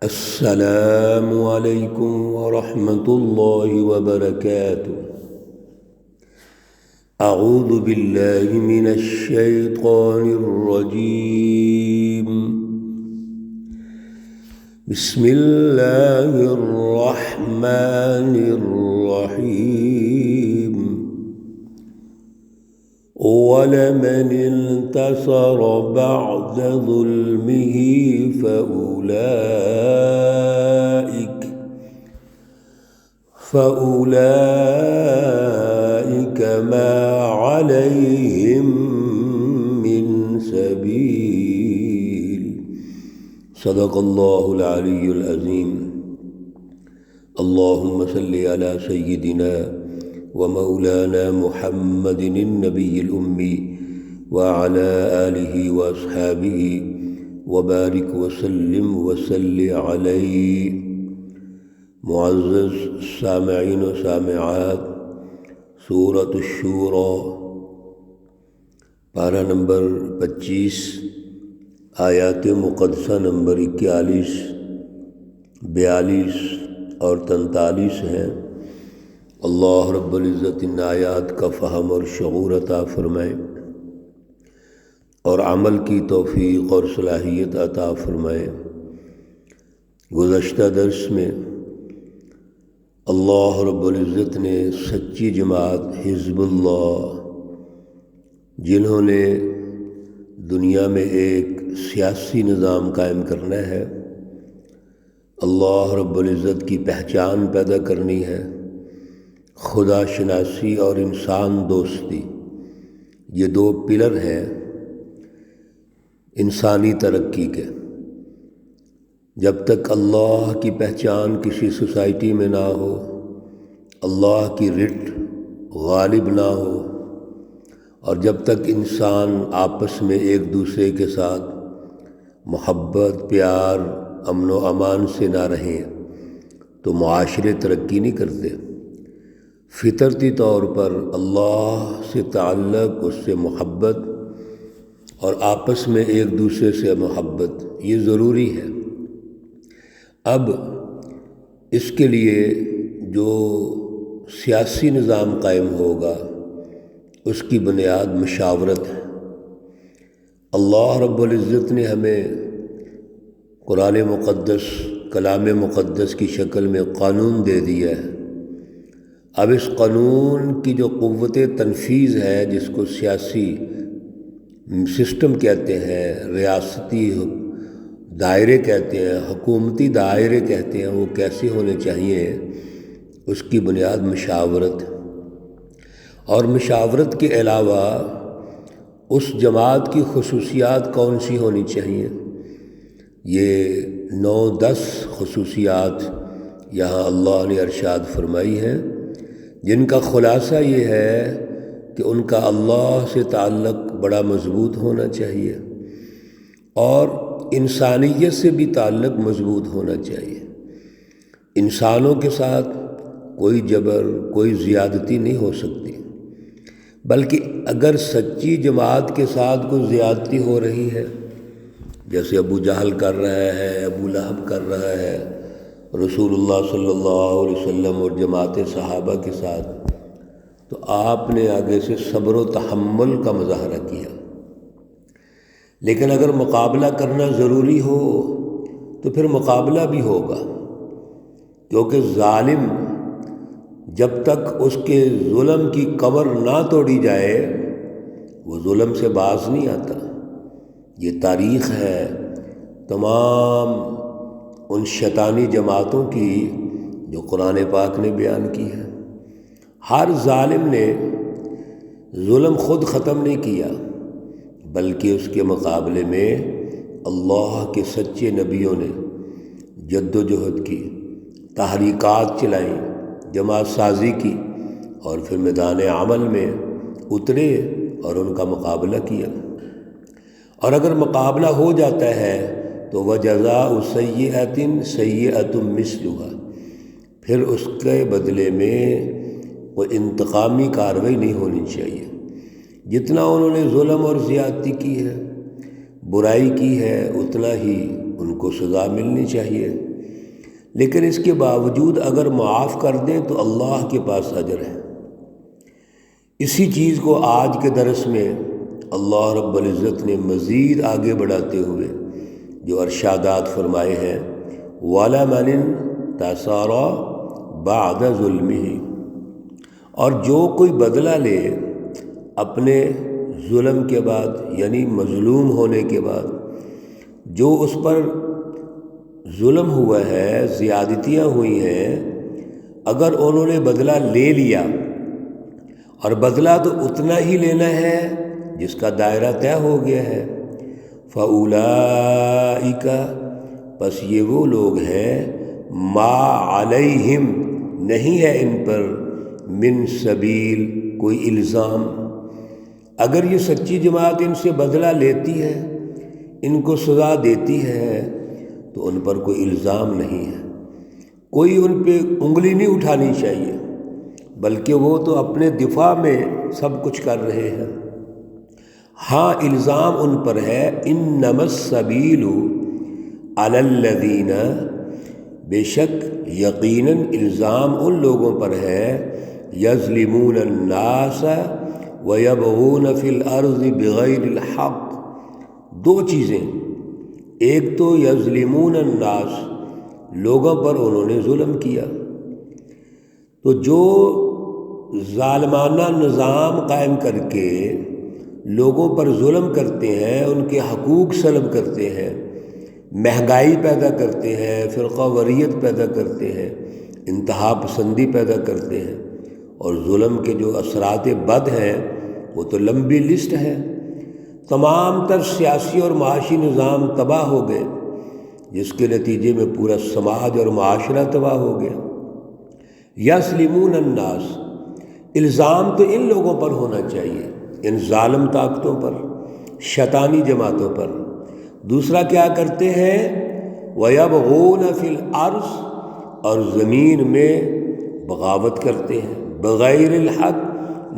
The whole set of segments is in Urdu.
السلام علیکم ورحمۃ اللہ وبرکاتہ۔ اعوذ باللہ من الشیطان الرجیم، بسم اللہ الرحمن الرحیم۔ وَلَمَنِ انتَصَرَ بَعْدَ ظُلْمِهِ فَأُولَئِكَ مَا عَلَيْهِمْ مِنْ سَبِيلٍ۔ صدق اللہ العلی العظیم۔ اللہم صلی علی سیدنا ومولانا محمد النبی الأمی وعلى آلہ واصحابہ وبارک وسلم وصلی علیہ۔ معزز سامعین و سامعات، سورۃ الشورى پارہ نمبر 25، آیات مقدسہ نمبر 41، 42 اور 43 ہیں۔ اللہ رب العزت ان آیات کا فہم اور شعور عطا فرمائے اور عمل کی توفیق اور صلاحیت عطا فرمائے۔ گزشتہ درس میں اللہ رب العزت نے سچی جماعت حزب اللہ، جنہوں نے دنیا میں ایک سیاسی نظام قائم کرنا ہے، اللہ رب العزت کی پہچان پیدا کرنی ہے، خدا شناسی اور انسان دوستی، یہ دو پلر ہیں انسانی ترقی کے۔ جب تک اللہ کی پہچان کسی سوسائٹی میں نہ ہو، اللہ کی رٹ غالب نہ ہو، اور جب تک انسان آپس میں ایک دوسرے کے ساتھ محبت، پیار، امن و امان سے نہ رہیں تو معاشرے ترقی نہیں کرتے۔ فطرتی طور پر اللہ سے تعلق، اس سے محبت اور آپس میں ایک دوسرے سے محبت یہ ضروری ہے۔ اب اس کے لیے جو سیاسی نظام قائم ہوگا اس کی بنیاد مشاورت ہے۔ اللہ رب العزت نے ہمیں قرآن مقدس، کلام مقدس کی شکل میں قانون دے دیا ہے۔ اب اس قانون کی جو قوت تنفیذ ہے، جس کو سیاسی سسٹم کہتے ہیں، ریاستی دائرے کہتے ہیں، حکومتی دائرے کہتے ہیں، وہ کیسے ہونے چاہیے، اس کی بنیاد مشاورت ہے۔ اور مشاورت کے علاوہ اس جماعت کی خصوصیات کون سی ہونی چاہیے، یہ 9-10 خصوصیات یہاں اللہ نے ارشاد فرمائی ہیں، جن کا خلاصہ یہ ہے کہ ان کا اللہ سے تعلق بڑا مضبوط ہونا چاہیے اور انسانیت سے بھی تعلق مضبوط ہونا چاہیے۔ انسانوں کے ساتھ کوئی جبر، کوئی زیادتی نہیں ہو سکتی، بلکہ اگر سچی جماعت کے ساتھ کوئی زیادتی ہو رہی ہے، جیسے ابو جہل کر رہا ہے، ابو لہب کر رہا ہے رسول اللہ صلی اللہ علیہ وسلم اور جماعت صحابہ کے ساتھ، تو آپ نے آگے سے صبر و تحمل کا مظاہرہ کیا۔ لیکن اگر مقابلہ کرنا ضروری ہو تو پھر مقابلہ بھی ہوگا، کیونکہ ظالم جب تک اس کے ظلم کی کمر نہ توڑی جائے وہ ظلم سے باز نہیں آتا۔ یہ تاریخ ہے تمام ان شیطانی جماعتوں کی جو قرآن پاک نے بیان کی ہے۔ ہر ظالم نے ظلم خود ختم نہیں کیا، بلکہ اس کے مقابلے میں اللہ کے سچے نبیوں نے جد و جہد کی، تحریکات چلائیں، جماعت سازی کی، اور پھر میدان عمل میں اترے اور ان کا مقابلہ کیا۔ اور اگر مقابلہ ہو جاتا ہے تو وَجَزَاءُ سَیِّئَةٍ سَیِّئَةٌ مِثْلُهَا، پھر اس کے بدلے میں وہ انتقامی کارروائی نہیں ہونی چاہیے۔ جتنا انہوں نے ظلم اور زیادتی کی ہے، برائی کی ہے، اتنا ہی ان کو سزا ملنی چاہیے۔ لیکن اس کے باوجود اگر معاف کر دیں تو اللہ کے پاس اجر ہے۔ اسی چیز کو آج کے درس میں اللہ رب العزت نے مزید آگے بڑھاتے ہوئے جو ارشادات فرمائے ہیں، وَلَمَنِ انتَصَرَ بَعْدَ ظُلْمِهِ، اور جو کوئی بدلہ لے اپنے ظلم کے بعد، یعنی مظلوم ہونے کے بعد، جو اس پر ظلم ہوا ہے، زیادتیاں ہوئی ہیں، اگر انہوں نے بدلہ لے لیا، اور بدلہ تو اتنا ہی لینا ہے جس کا دائرہ طے ہو گیا ہے، فَأُولَئِكَ، پس یہ وہ لوگ ہیں، مَا عَلَيْهِمْ، نہیں ہے ان پر، من سبیل، کوئی الزام۔ اگر یہ سچی جماعت ان سے بدلہ لیتی ہے، ان کو سزا دیتی ہے، تو ان پر کوئی الزام نہیں ہے، کوئی ان پہ انگلی نہیں اٹھانی چاہیے، بلکہ وہ تو اپنے دفاع میں سب کچھ کر رہے ہیں۔ ہاں الزام ان پر ہے، انما السبیل علی الذین، بے شک یقیناً الزام ان لوگوں پر ہے، یظلمون الناس ویبغون فی الارض بغیر الحق۔ دو چیزیں، ایک تو یظلمون الناس، لوگوں پر انہوں نے ظلم کیا، تو جو ظالمانہ نظام قائم کر کے لوگوں پر ظلم کرتے ہیں، ان کے حقوق سلب کرتے ہیں، مہنگائی پیدا کرتے ہیں، فرقہ واریت پیدا کرتے ہیں، انتہا پسندی پیدا کرتے ہیں، اور ظلم کے جو اثرات بد ہیں وہ تو لمبی لسٹ ہے۔ تمام تر سیاسی اور معاشی نظام تباہ ہو گئے، جس کے نتیجے میں پورا سماج اور معاشرہ تباہ ہو گیا۔ یظلمون الناس، الزام تو ان لوگوں پر ہونا چاہیے، ان ظالم طاقتوں پر، شیطانی جماعتوں پر۔ دوسرا کیا کرتے ہیں، وَيَبْغُونَ فِي الْأَرْضِ، اور زمین میں بغاوت کرتے ہیں، بغیر الحق،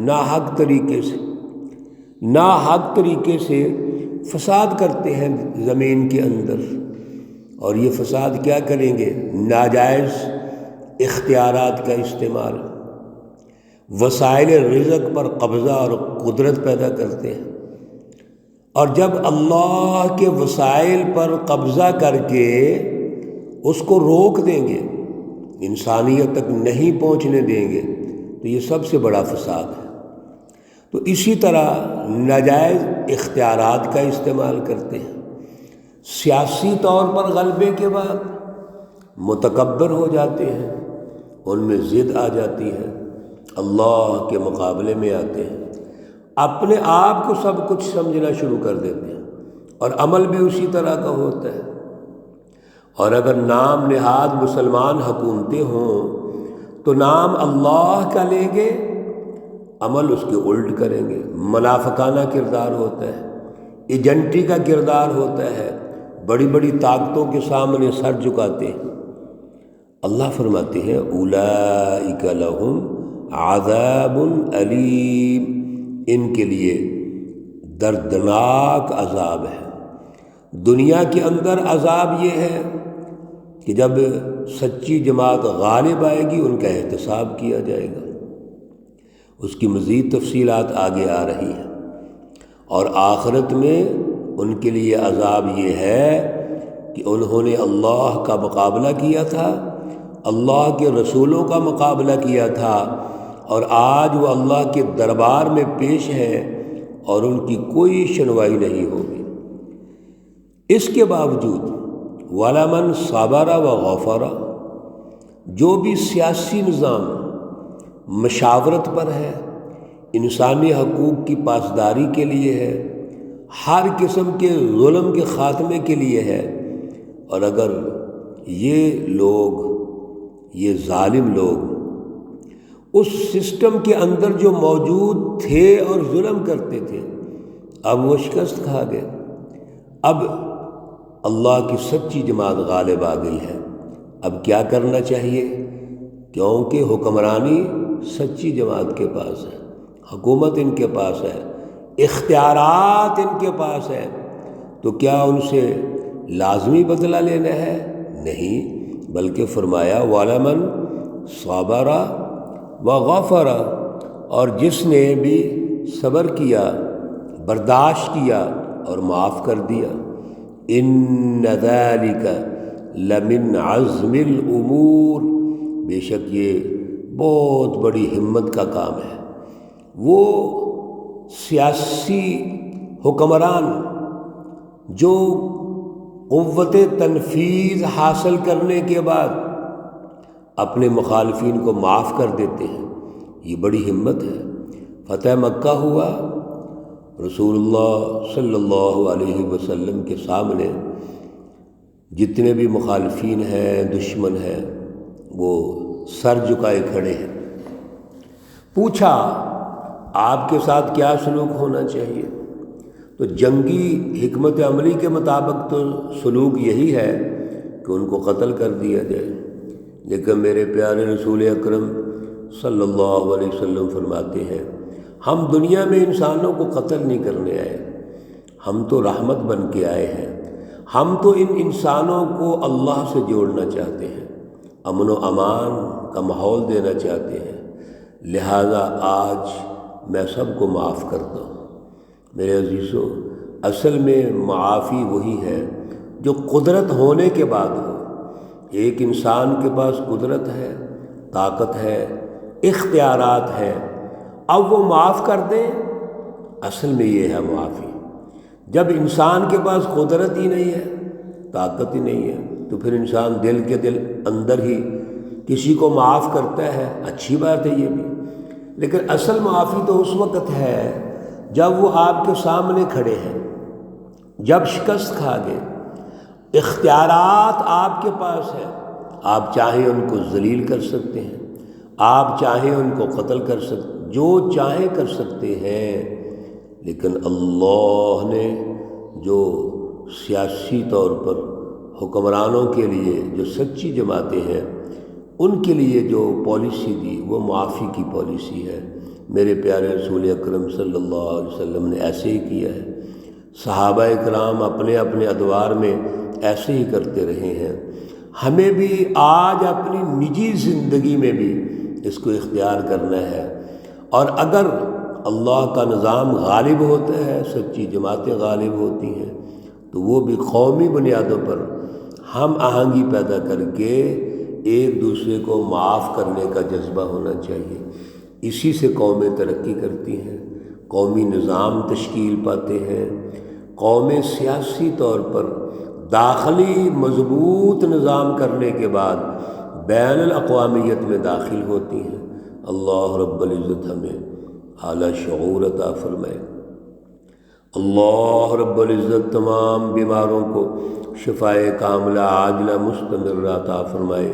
ناحق طریقے سے، ناحق طریقے سے فساد کرتے ہیں زمین کے اندر۔ اور یہ فساد کیا کریں گے، ناجائز اختیارات کا استعمال، وسائل رزق پر قبضہ اور قدرت پیدا کرتے ہیں۔ اور جب اللہ کے وسائل پر قبضہ کر کے اس کو روک دیں گے، انسانیت تک نہیں پہنچنے دیں گے، تو یہ سب سے بڑا فساد ہے۔ تو اسی طرح ناجائز اختیارات کا استعمال کرتے ہیں، سیاسی طور پر غلبے کے بعد متکبر ہو جاتے ہیں، ان میں ضد آ جاتی ہے، اللہ کے مقابلے میں آتے ہیں، اپنے آپ کو سب کچھ سمجھنا شروع کر دیتے ہیں، اور عمل بھی اسی طرح کا ہوتا ہے۔ اور اگر نام نہاد مسلمان حکومتیں ہوں تو نام اللہ کا لیں گے، عمل اس کے الٹ کریں گے، منافقانہ کردار ہوتا ہے، ایجنٹی کا کردار ہوتا ہے، بڑی بڑی طاقتوں کے سامنے سر جھکاتے ہیں۔ اللہ فرماتے ہیں، اولئک لہم عذاب علیم، ان کے لیے دردناک عذاب ہے۔ دنیا کے اندر عذاب یہ ہے کہ جب سچی جماعت غالب آئے گی، ان کا احتساب کیا جائے گا، اس کی مزید تفصیلات آگے آ رہی ہیں۔ اور آخرت میں ان کے لیے عذاب یہ ہے کہ انہوں نے اللہ کا مقابلہ کیا تھا، اللہ کے رسولوں کا مقابلہ کیا تھا، اور آج وہ اللہ کے دربار میں پیش ہے اور ان کی کوئی سنوائی نہیں ہوگی۔ اس کے باوجود وَلَمَنْ صَبَرَ وَغَفَرَ، جو بھی سیاسی نظام مشاورت پر ہے، انسانی حقوق کی پاسداری کے لیے ہے، ہر قسم کے ظلم کے خاتمے کے لیے ہے، اور اگر یہ لوگ، یہ ظالم لوگ اس سسٹم کے اندر جو موجود تھے اور ظلم کرتے تھے، اب وہ شکست کھا گئے، اب اللہ کی سچی جماعت غالب آ گئی ہے، اب کیا کرنا چاہیے؟ کیونکہ حکمرانی سچی جماعت کے پاس ہے، حکومت ان کے پاس ہے، اختیارات ان کے پاس ہے، تو کیا ان سے لازمی بدلہ لینا ہے؟ نہیں، بلکہ فرمایا وَلَمَنْ صَبَرَ وَغَفَرَ، اور جس نے بھی صبر کیا، برداشت کیا اور معاف کر دیا، إِنَّ ذَلِكَ لَمِنْ عَزْمِ الْأُمُورِ، بے شک یہ بہت بڑی ہمت کا کام ہے۔ وہ سیاسی حکمران جو قوت تنفیذ حاصل کرنے کے بعد اپنے مخالفین کو معاف کر دیتے ہیں، یہ بڑی ہمت ہے۔ فتح مکہ ہوا، رسول اللہ صلی اللہ علیہ وسلم کے سامنے جتنے بھی مخالفین ہیں، دشمن ہیں، وہ سر جھکائے کھڑے ہیں۔ پوچھا آپ کے ساتھ کیا سلوک ہونا چاہیے؟ تو جنگی حکمت عملی کے مطابق تو سلوک یہی ہے کہ ان کو قتل کر دیا جائے، لیکن میرے پیارے رسول اکرم صلی اللہ علیہ وسلم فرماتے ہیں ہم دنیا میں انسانوں کو قتل نہیں کرنے آئے، ہم تو رحمت بن کے آئے ہیں، ہم تو ان انسانوں کو اللہ سے جوڑنا چاہتے ہیں، امن و امان کا ماحول دینا چاہتے ہیں، لہذا آج میں سب کو معاف کرتا ہوں۔ میرے عزیزو، اصل میں معافی وہی ہے جو قدرت ہونے کے بعد ہو۔ ایک انسان کے پاس قدرت ہے، طاقت ہے، اختیارات ہے، اب وہ معاف کر دیں، اصل میں یہ ہے معافی۔ جب انسان کے پاس قدرت ہی نہیں ہے، طاقت ہی نہیں ہے، تو پھر انسان دل کے دل اندر ہی کسی کو معاف کرتا ہے، اچھی بات ہے یہ بھی، لیکن اصل معافی تو اس وقت ہے جب وہ آپ کے سامنے کھڑے ہیں، جب شکست کھا گئے، اختیارات آپ کے پاس ہیں، آپ چاہیں ان کو ذلیل کر سکتے ہیں، آپ چاہیں ان کو قتل کر سکتے، جو چاہیں کر سکتے ہیں، لیکن اللہ نے جو سیاسی طور پر حکمرانوں کے لیے جو سچی جماعتیں ہیں ان کے لیے جو پالیسی دی وہ معافی کی پالیسی ہے۔ میرے پیارے رسول اکرم صلی اللہ علیہ وسلم نے ایسے ہی کیا ہے، صحابہ اکرام اپنے اپنے ادوار میں ایسے ہی کرتے رہے ہیں۔ ہمیں بھی آج اپنی نجی زندگی میں بھی اس کو اختیار کرنا ہے، اور اگر اللہ کا نظام غالب ہوتا ہے، سچی جماعتیں غالب ہوتی ہیں، تو وہ بھی قومی بنیادوں پر ہم آہنگی پیدا کر کے ایک دوسرے کو معاف کرنے کا جذبہ ہونا چاہیے۔ اسی سے قومیں ترقی کرتی ہیں، قومی نظام تشکیل پاتے ہیں، قومیں سیاسی طور پر داخلی مضبوط نظام کرنے کے بعد بین الاقوامیت میں داخل ہوتی ہیں۔ اللہ رب العزت ہمیں اعلیٰ شعور عطا فرمائے۔ اللہ رب العزت تمام بیماروں کو شفائے کاملہ عاجلہ مستمرہ عطا فرمائے۔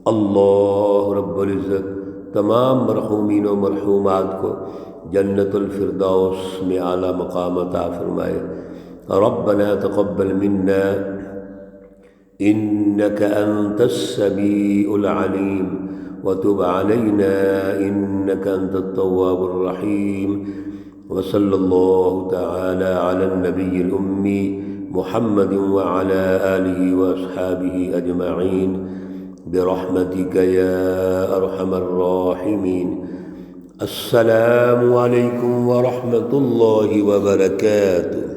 اللہ رب العزت تمام مرحومین و مرحومات کو جنت الفردوس میں اعلیٰ مقام عطا فرمائے۔ ربنا تقبل منا انك انت السميع العليم وتب علينا انك انت التواب الرحيم، وصلى الله تعالى على النبي الأمي محمد وعلى آله وأصحابه أجمعين برحمتك يا أرحم الراحمين۔ السلام عليكم ورحمة الله وبركاته۔